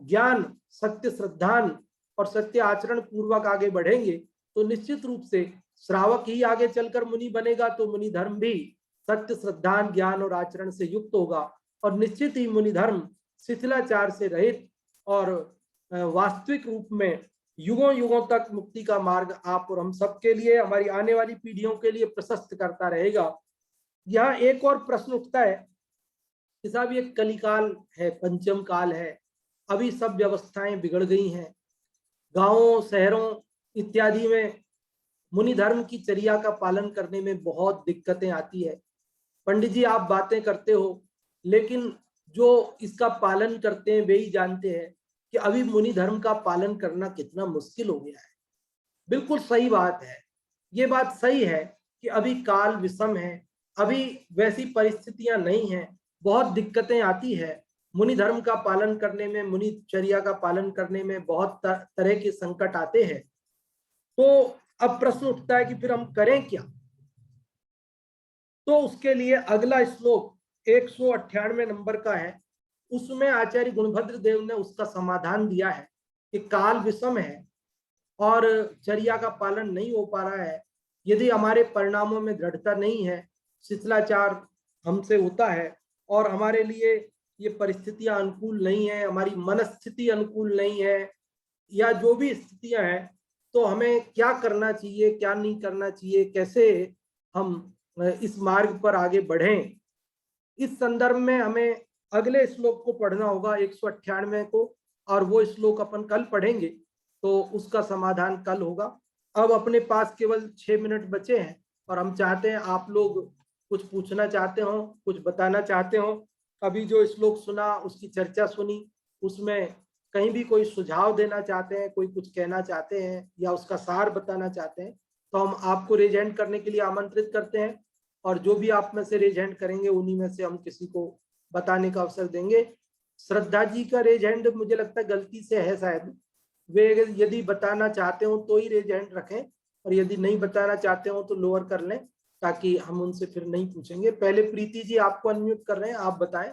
ज्ञान, सत्य श्रद्धान और सत्य आचरण पूर्वक आगे बढ़ेंगे तो निश्चित रूप से श्रावक ही आगे चलकर मुनि बनेगा, तो मुनि धर्म भी सत्य, श्रद्धान, ज्ञान और आचरण से युक्त होगा और निश्चित ही मुनि धर्म शिथिलाचार से रहित और वास्तविक रूप में युगों युगों तक मुक्ति का मार्ग आप और हम सबके लिए, हमारी आने वाली पीढ़ियों के लिए प्रशस्त करता रहेगा। यहाँ एक और प्रश्न उठता है कि साहब ये कलिकाल है, पंचम काल है, अभी सब व्यवस्थाएं बिगड़ गई हैं, गांवों, शहरों इत्यादि में मुनि धर्म की चर्या का पालन करने में बहुत दिक्कतें आती है। पंडित जी, आप बातें करते हो, लेकिन जो इसका पालन करते हैं वे ही जानते हैं कि अभी मुनि धर्म का पालन करना कितना मुश्किल हो गया है। बिल्कुल सही बात है, ये बात सही है कि अभी काल विषम है, अभी वैसी परिस्थितियां नहीं हैं, बहुत दिक्कतें आती है। मुनि धर्म का पालन करने में, मुनि चर्या का पालन करने में बहुत तरह के संकट आते हैं। तो अब प्रश्न उठता है कि फिर हम करें क्या? तो उसके लिए अगला श्लोक 198 नंबर का है, उसमें आचार्य गुणभद्र देव ने उसका समाधान दिया है कि काल विषम है और चर्या का पालन नहीं हो पा रहा है। यदि हमारे परिणामों में दृढ़ता नहीं है, शिथिलाचार हमसे होता है और हमारे लिए ये परिस्थितियां अनुकूल नहीं है, हमारी मनस्थिति अनुकूल नहीं है, या जो भी स्थितियां हैं, तो हमें क्या करना चाहिए, क्या नहीं करना चाहिए, कैसे हम इस मार्ग पर आगे बढ़ें। इस संदर्भ में हमें अगले श्लोक को पढ़ना होगा, 198 को, और वो श्लोक अपन कल पढ़ेंगे, तो उसका समाधान कल होगा। अब अपने पास केवल 6 मिनट बचे हैं और हम चाहते हैं आप लोग कुछ पूछना चाहते हो, कुछ बताना चाहते हो। अभी जो श्लोक सुना, उसकी चर्चा सुनी, उसमें कहीं भी कोई सुझाव देना चाहते हैं, कोई कुछ कहना चाहते हैं या उसका सार बताना चाहते हैं, तो हम आपको रेज हैंड करने के लिए आमंत्रित करते हैं। और जो भी आप में से रेज हैंड करेंगे उन्हीं में से हम किसी को बताने का अवसर देंगे। श्रद्धा जी का रेज हैंड मुझे लगता है गलती से है शायद, वे यदि बताना चाहते हो तो ही रेज हैंड रखें, और यदि नहीं बताना चाहते हो तो लोअर कर लें, ताकि हम उनसे फिर नहीं पूछेंगे। पहले प्रीति जी आपको अनम्यूट कर रहे हैं, आप बताएं।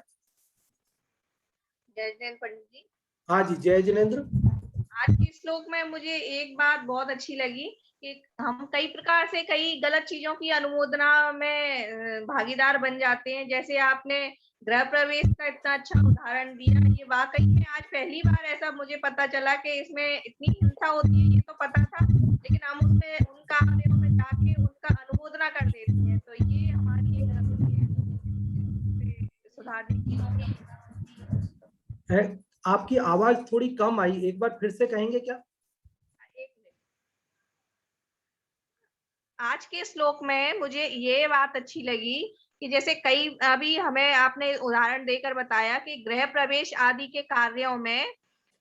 जय जैन पंडित जी। हाँ जी, जय जिनेन्द्र। आज के श्लोक में मुझे एक बात बहुत अच्छी लगी कि हम कई प्रकार से कई गलत चीजों की अनुमोदना में भागीदार बन जाते हैं। जैसे आपने गृह प्रवेश का इतना अच्छा उदाहरण दिया, ये वाकई में आज पहली बार ऐसा मुझे पता चला कि इसमें इतनी हिंसा होती है, ये तो पता था, लेकिन हम उसमें उन कार्यों में जाके उनका अनुमोदना कर देते हैं। तो ये हमारी सुधारने की है। आपकी आवाज थोड़ी कम आई, एक बार फिर से कहेंगे क्या? आज के श्लोक में मुझे ये बात अच्छी लगी कि जैसे कई अभी हमें आपने उदाहरण देकर बताया कि गृह प्रवेश आदि के कार्यों में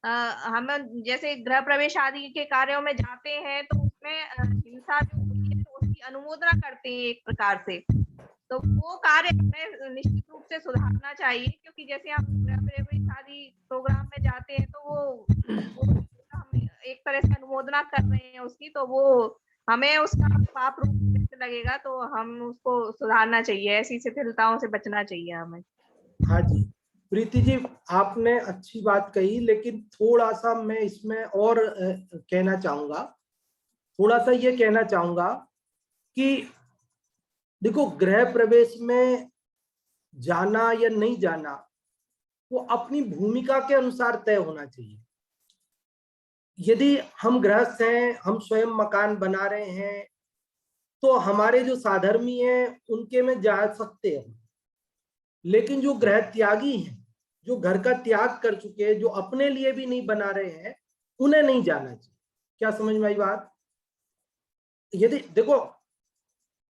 हम जैसे गृह प्रवेश आदि के कार्यों में जाते हैं तो उसमें हिंसा जो होती है तो उसकी अनुमोदना करते हैं एक प्रकार से। तो वो कार्य हमें निश्चित रूप से सुधारना चाहिए, क्योंकि जैसे हम गृह प्रवेश आदि प्रोग्राम में जाते हैं तो वो हम एक तरह से अनुमोदना कर रहे हैं उसकी, तो वो हमें उसका पाप रूप लगेगा, तो हम उसको सुधारना चाहिए, ऐसी शिथिलताओं से बचना चाहिए हमें। हाँ जी प्रीति जी, आपने अच्छी बात कही, लेकिन थोड़ा सा मैं इसमें और कहना चाहूंगा, थोड़ा सा ये कहना चाहूंगा कि देखो, गृह प्रवेश में जाना या नहीं जाना वो अपनी भूमिका के अनुसार तय होना चाहिए। यदि हम गृहस्थ हैं, हम स्वयं मकान बना रहे हैं, तो हमारे जो साधर्मी हैं उनके में जा सकते हैं, लेकिन जो गृह त्यागी हैं, जो घर का त्याग कर चुके हैं, जो अपने लिए भी नहीं बना रहे हैं, उन्हें नहीं जाना चाहिए। क्या समझ में आई बात? यदि देखो,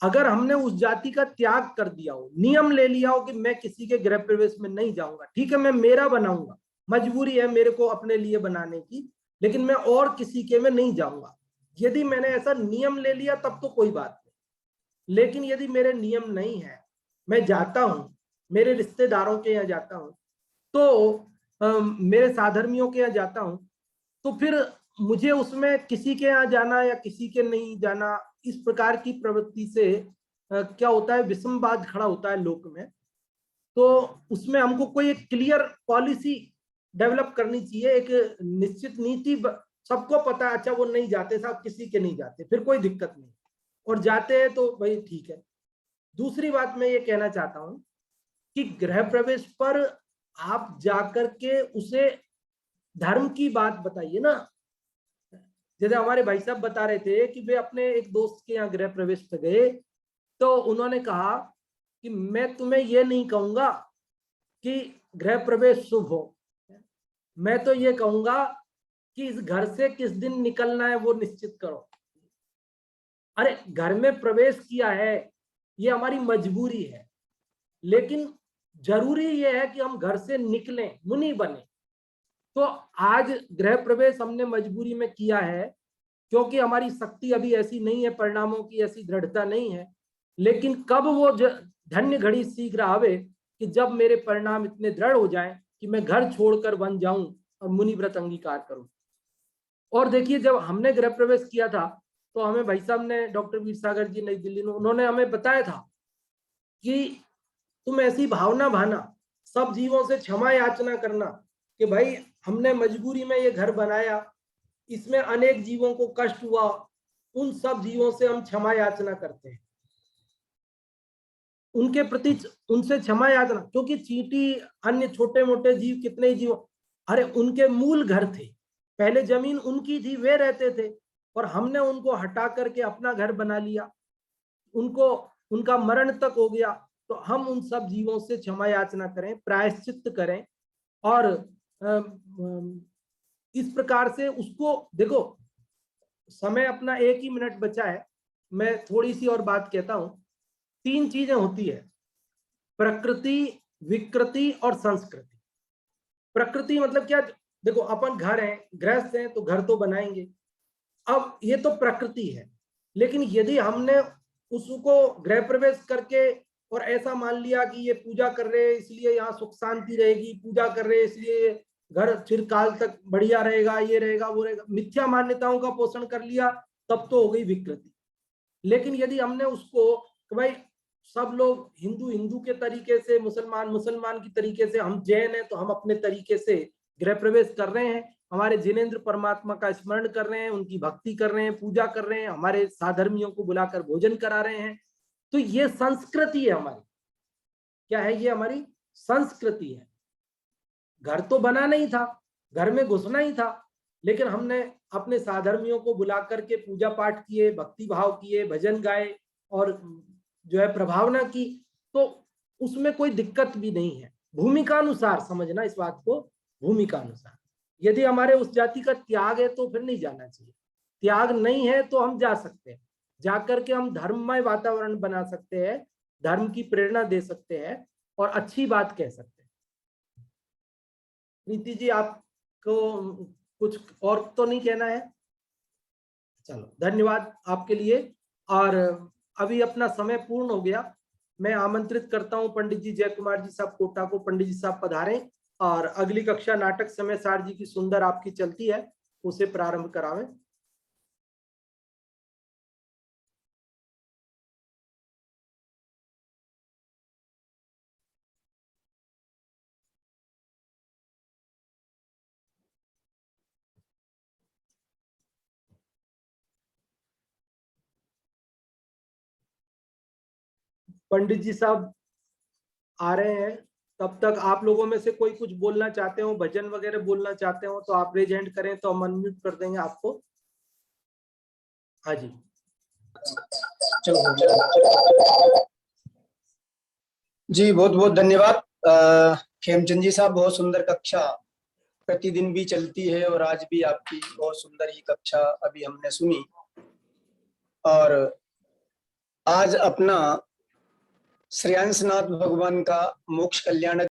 अगर हमने उस जाति का त्याग कर दिया हो, नियम ले लिया हो कि मैं किसी के गृह प्रवेश में नहीं जाऊंगा, ठीक है, मैं मेरा बनाऊंगा, मजबूरी है मेरे को अपने लिए बनाने की, लेकिन मैं और किसी के में नहीं जाऊंगा, यदि मैंने ऐसा नियम ले लिया तब तो कोई बात नहीं। लेकिन यदि मेरे नियम नहीं है, मैं जाता हूं, मेरे रिश्तेदारों के यहाँ जाता हूं, तो मेरे साधर्मियों के यहाँ जाता हूं, तो फिर मुझे उसमें किसी के यहाँ जाना या किसी के नहीं जाना, इस प्रकार की प्रवृत्ति से क्या होता है, विषमवाद खड़ा होता है लोक में। तो उसमें हमको कोई एक क्लियर पॉलिसी डेवलप करनी चाहिए, एक निश्चित नीति, सबको पता है, अच्छा वो नहीं जाते साहब, किसी के नहीं जाते, फिर कोई दिक्कत नहीं, और जाते हैं तो भाई ठीक है। दूसरी बात मैं ये कहना चाहता हूं कि गृह प्रवेश पर आप जाकर के उसे धर्म की बात बताइए ना। जैसे हमारे भाई साहब बता रहे थे कि वे अपने एक दोस्त के यहाँ गृह प्रवेश पे गए, तो उन्होंने कहा कि मैं तुम्हें ये नहीं कहूंगा कि गृह प्रवेश शुभ हो, मैं तो ये कहूंगा कि इस घर से किस दिन निकलना है वो निश्चित करो। अरे घर में प्रवेश किया है, ये हमारी मजबूरी है, लेकिन जरूरी ये है कि हम घर से निकलें, मुनि बने। तो आज गृह प्रवेश हमने मजबूरी में किया है, क्योंकि हमारी शक्ति अभी ऐसी नहीं है, परिणामों की ऐसी दृढ़ता नहीं है, लेकिन कब वो धन्य घड़ी शीघ्र आवे कि जब मेरे परिणाम इतने दृढ़ हो जाएं कि मैं घर छोड़कर वन जाऊं और मुनि व्रत अंगीकार करूं। और देखिए, जब हमने गृह प्रवेश किया था तो हमें भाई साहब ने, डॉक्टर वीर सागर जी नई दिल्ली में, उन्होंने हमें बताया था कि तुम ऐसी भावना भाना, सब जीवों से क्षमा याचना करना कि भाई हमने मजबूरी में ये घर बनाया, इसमें अनेक जीवों को कष्ट हुआ, उन सब जीवों से हम क्षमा याचना करते हैं, उनके प्रति उनसे क्षमा याचना, क्योंकि चींटी, अन्य छोटे मोटे जीव, कितने जीव, अरे उनके मूल घर थे, पहले जमीन उनकी थी, वे रहते थे, और हमने उनको हटा करके अपना घर बना लिया, उनको उनका मरण तक हो गया। तो हम उन सब जीवों से क्षमा याचना करें, प्रायश्चित करें, और इस प्रकार से उसको देखो। समय अपना 1 ही मिनट बचा है, मैं थोड़ी सी और बात कहता हूं। 3 चीजें होती है, प्रकृति, विकृति और संस्कृति। प्रकृति मतलब क्या? देखो, अपन घर हैं, गृहस्थ हैं, तो घर तो बनाएंगे, अब ये तो प्रकृति है, लेकिन यदि हमने उसको गृह प्रवेश करके और ऐसा मान लिया कि ये पूजा कर रहे हैं इसलिए यहाँ सुख शांति रहेगी, पूजा कर रहे हैं इसलिए घर चिरकाल तक बढ़िया रहेगा, ये रहेगा वो रहेगा, मिथ्या मान्यताओं का पोषण कर लिया, तब तो हो गई विकृति। लेकिन यदि हमने उसको कि भाई सब लोग हिंदू हिंदू के तरीके से, मुसलमान मुसलमान की तरीके से, हम जैन हैं तो हम अपने तरीके से गृह प्रवेश कर रहे हैं, हमारे जिनेंद्र परमात्मा का स्मरण कर रहे हैं, उनकी भक्ति कर रहे हैं, पूजा कर रहे हैं, हमारे साधर्मियों को बुलाकर भोजन करा रहे हैं, तो ये संस्कृति है हमारी। क्या है ये? हमारी संस्कृति है। घर तो बना नहीं था, घर में घुसना ही था, लेकिन हमने अपने साधर्मियों को बुला करके पूजा पाठ किए, भक्ति भाव किए, भजन गाए और जो है प्रभावना की, तो उसमें कोई दिक्कत भी नहीं है। भूमिका अनुसार समझना इस बात को, भूमिका अनुसार। यदि हमारे उस जाति का त्याग है तो फिर नहीं जाना चाहिए, त्याग नहीं है तो हम जा सकते हैं, जाकर के हम धर्ममय वातावरण बना सकते हैं, धर्म की प्रेरणा दे सकते हैं और अच्छी बात कह सकते हैं। नीति जी, आपको कुछ और तो नहीं कहना है? चलो, धन्यवाद आपके लिए। और अभी अपना समय पूर्ण हो गया, मैं आमंत्रित करता हूं पंडित जी जय कुमार जी साहब कोटा को। पंडित जी साहब पधारें और अगली कक्षा नाटक समय सार जी की सुंदर आपकी चलती है, उसे प्रारंभ करावें। पंडित जी साहब आ रहे हैं, तब तक आप लोगों में से कोई कुछ बोलना चाहते हो, भजन वगैरह बोलना चाहते हो तो आप रेज हैंड करें तो हम अनम्यूट कर देंगे आपको। हाँ जी, चलो जी, बहुत बहुत धन्यवाद खेमचंद जी साहब। बहुत सुंदर कक्षा प्रतिदिन भी चलती है और आज भी आपकी बहुत सुंदर ही कक्षा अभी हमने सुनी। और आज अपना श्रेयांसनाथ भगवान का मोक्ष कल्याण